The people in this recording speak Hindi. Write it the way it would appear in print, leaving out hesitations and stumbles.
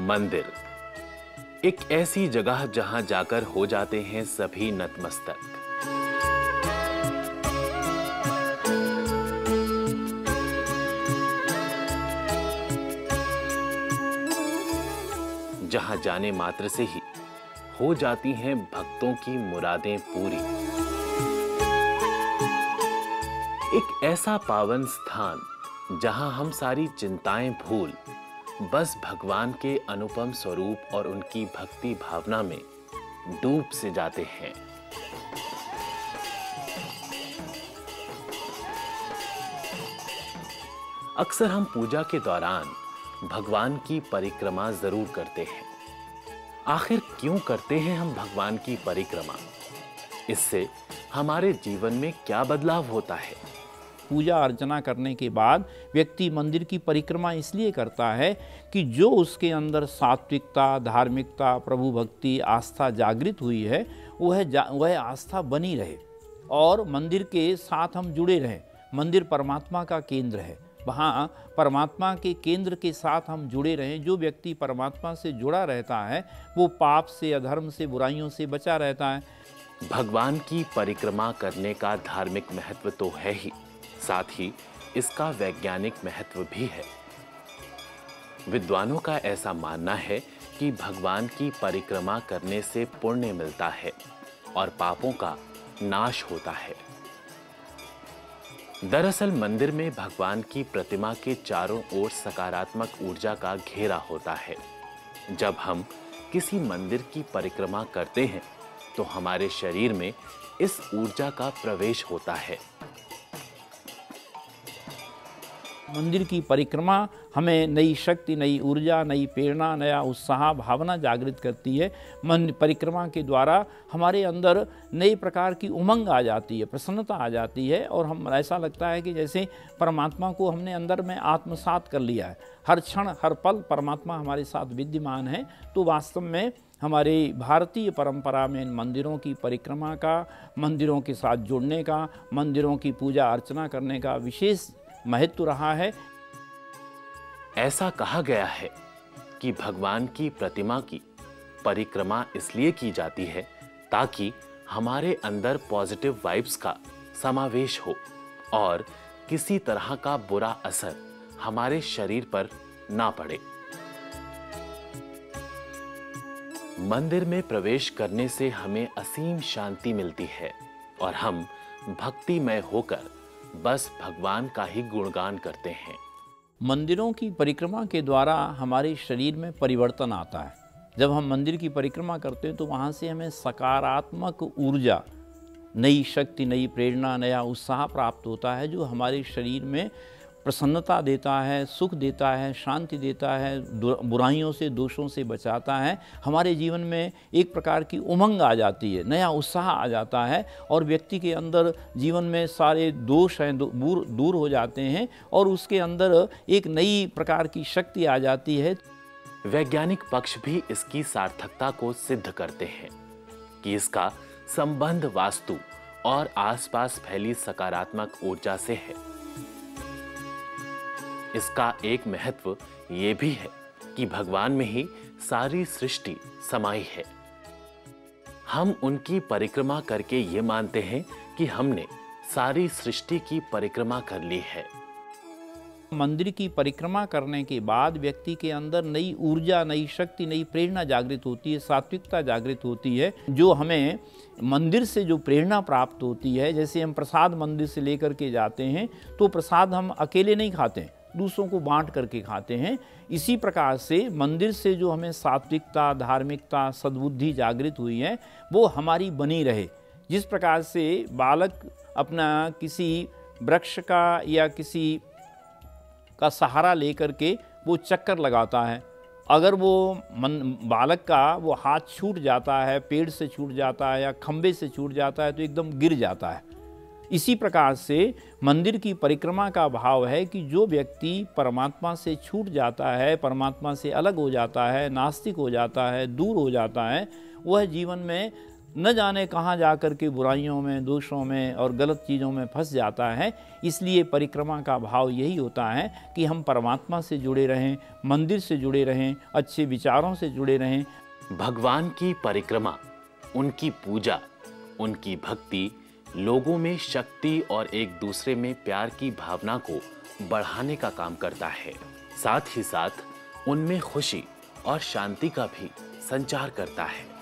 मंदिर एक ऐसी जगह जहां जाकर हो जाते हैं सभी नतमस्तक। जहां जाने मात्र से ही हो जाती हैं भक्तों की मुरादें पूरी। एक ऐसा पावन स्थान जहां हम सारी चिंताएं भूल बस भगवान के अनुपम स्वरूप और उनकी भक्ति भावना में डूब से जाते हैं। अक्सर हम पूजा के दौरान भगवान की परिक्रमा जरूर करते हैं। आखिर क्यों करते हैं हम भगवान की परिक्रमा? इससे हमारे जीवन में क्या बदलाव होता है? पूजा अर्चना करने के बाद व्यक्ति मंदिर की परिक्रमा इसलिए करता है कि जो उसके अंदर सात्विकता, धार्मिकता, प्रभु भक्ति, आस्था जागृत हुई है वह आस्था बनी रहे और मंदिर के साथ हम जुड़े रहें। मंदिर परमात्मा का केंद्र है, वहाँ परमात्मा के केंद्र के साथ हम जुड़े रहें। जो व्यक्ति परमात्मा से जुड़ा रहता है वो पाप से, अधर्म से, बुराइयों से बचा रहता है। भगवान की परिक्रमा करने का धार्मिक महत्व तो है ही, साथ ही इसका वैज्ञानिक महत्व भी है। विद्वानों का ऐसा मानना है कि भगवान की परिक्रमा करने से पुण्य मिलता है और पापों का नाश होता है। दरअसल मंदिर में भगवान की प्रतिमा के चारों ओर सकारात्मक ऊर्जा का घेरा होता है। जब हम किसी मंदिर की परिक्रमा करते हैं तो हमारे शरीर में इस ऊर्जा का प्रवेश होता है। मंदिर की परिक्रमा हमें नई शक्ति, नई ऊर्जा, नई प्रेरणा, नया उत्साह, भावना जागृत करती है। परिक्रमा के द्वारा हमारे अंदर नई प्रकार की उमंग आ जाती है, प्रसन्नता आ जाती है और हम ऐसा लगता है कि जैसे परमात्मा को हमने अंदर में आत्मसात कर लिया है। हर क्षण, हर पल परमात्मा हमारे साथ विद्यमान है। तो वास्तव में हमारे भारतीय परंपरा में मंदिरों की परिक्रमा का, मंदिरों के साथ जुड़ने का, मंदिरों की पूजा अर्चना करने का विशेष महत्व रहा है। ऐसा कहा गया है कि भगवान की प्रतिमा की परिक्रमा इसलिए की जाती है ताकि हमारे अंदर पॉजिटिव वाइब्स का समावेश हो और किसी तरह का बुरा असर हमारे शरीर पर ना पड़े। मंदिर में प्रवेश करने से हमें असीम शांति मिलती है और हम भक्तिमय होकर बस भगवान का ही गुणगान करते हैं। मंदिरों की परिक्रमा के द्वारा हमारे शरीर में परिवर्तन आता है। जब हम मंदिर की परिक्रमा करते हैं तो वहाँ से हमें सकारात्मक ऊर्जा, नई शक्ति, नई प्रेरणा, नया उत्साह प्राप्त होता है जो हमारे शरीर में प्रसन्नता देता है, सुख देता है, शांति देता है, बुराइयों से, दोषों से बचाता है। हमारे जीवन में एक प्रकार की उमंग आ जाती है, नया उत्साह आ जाता है और व्यक्ति के अंदर जीवन में सारे दोष हैं दूर हो जाते हैं और उसके अंदर एक नई प्रकार की शक्ति आ जाती है। वैज्ञानिक पक्ष भी इसकी सार्थकता को सिद्ध करते हैं कि इसका संबंध वास्तु और आसपास फैली सकारात्मक ऊर्जा से है। इसका एक महत्व ये भी है कि भगवान में ही सारी सृष्टि समाई है। हम उनकी परिक्रमा करके ये मानते हैं कि हमने सारी सृष्टि की परिक्रमा कर ली है। मंदिर की परिक्रमा करने के बाद व्यक्ति के अंदर नई ऊर्जा, नई शक्ति, नई प्रेरणा जागृत होती है, सात्विकता जागृत होती है। जो हमें मंदिर से जो प्रेरणा प्राप्त होती है, जैसे हम प्रसाद मंदिर से लेकर के जाते हैं तो प्रसाद हम अकेले नहीं खाते हैं, दूसरों को बांट करके खाते हैं। इसी प्रकार से मंदिर से जो हमें सात्विकता, धार्मिकता, सद्बुद्धि जागृत हुई है वो हमारी बनी रहे। जिस प्रकार से बालक अपना किसी वृक्ष का या किसी का सहारा लेकर के वो चक्कर लगाता है, अगर वो बालक का वो हाथ छूट जाता है, पेड़ से छूट जाता है या खंबे से छूट जाता है तो एकदम गिर जाता है। इसी प्रकार से मंदिर की परिक्रमा का भाव है कि जो व्यक्ति परमात्मा से छूट जाता है, परमात्मा से अलग हो जाता है, नास्तिक हो जाता है, दूर हो जाता है, वह जीवन में न जाने कहाँ जा कर के बुराइयों में, दोषों में और गलत चीज़ों में फंस जाता है। इसलिए परिक्रमा का भाव यही होता है कि हम परमात्मा से जुड़े रहें, मंदिर से जुड़े रहें, अच्छे विचारों से जुड़े रहें। भगवान की परिक्रमा, उनकी पूजा, उनकी भक्ति लोगों में शक्ति और एक दूसरे में प्यार की भावना को बढ़ाने का काम करता है। साथ ही साथ उनमें खुशी और शांति का भी संचार करता है।